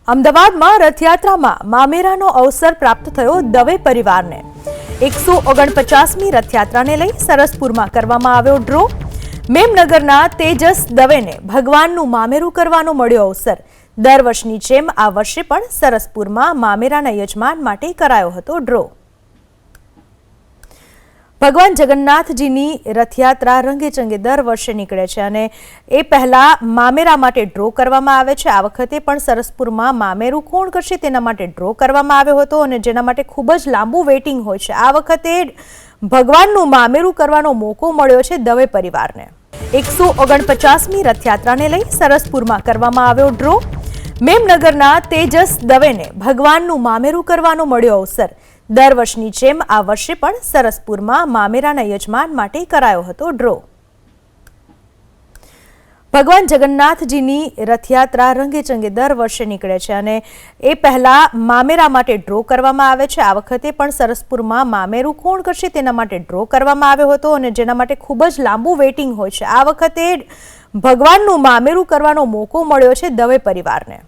અમદાવાદમાં રથયાત્રામાં મામેરાનો અવસર પ્રાપ્ત થયો દવે પરિવારને 149મી રથયાત્રાને લઈ સરસપુરમાં કરવામાં આવ્યો ડ્રો। મેમનગરના તેજસ દવેને ભગવાનનું મામેરું કરવાનો મળ્યો અવસર। દર વર્ષની જેમ આ વર્ષે પણ સરસપુરમાં મામેરાના યજમાન માટે કરાયો હતો ડ્રો। ભગવાન જગન્નાથજીની રથયાત્રા રંગેચંગે દર વર્ષે નીકળે છે અને એ પહેલા મામેરા માટે ડ્રો કરવામાં આવે છે। આ વખતે પણ સરસપુરમાં મામેરું કોણ કરશે તેના માટે ડ્રો કરવામાં આવ્યો હતો અને જેના માટે ખૂબ જ લાંબુ વેઇટિંગ હોય છે। આ વખતે ભગવાનનું મામેરું કરવાનો મોકો મળ્યો છે દવે પરિવારને। 149મી રથયાત્રાને લઈ સરસપુરમાં કરવામાં આવ્યો ડ્રો। મેમનગરના તેજસ દવેને ભગવાનનું મામેરું કરવાનો મળ્યો અવસર। દર વર્ષની જેમ આ વર્ષે પણ સરસપુરમાં મામેરાના યજમાન માટે કરાયો હતો ડ્રો। ભગવાન જગન્નાથજીની રથયાત્રા રંગેચંગે દર વર્ષે નીકળે છે અને એ પહેલા મામેરા માટે ડ્રો કરવામાં આવે છે। આ વખતે પણ સરસપુરમાં મામેરું કોણ કરશે તેના માટે ડ્રો કરવામાં આવ્યો હતો અને જેના માટે ખૂબ જ લાંબુ વેઇટિંગ હોય છે। આ વખતે ભગવાનનું મામેરું કરવાનો મોકો મળ્યો છે દવે પરિવારને।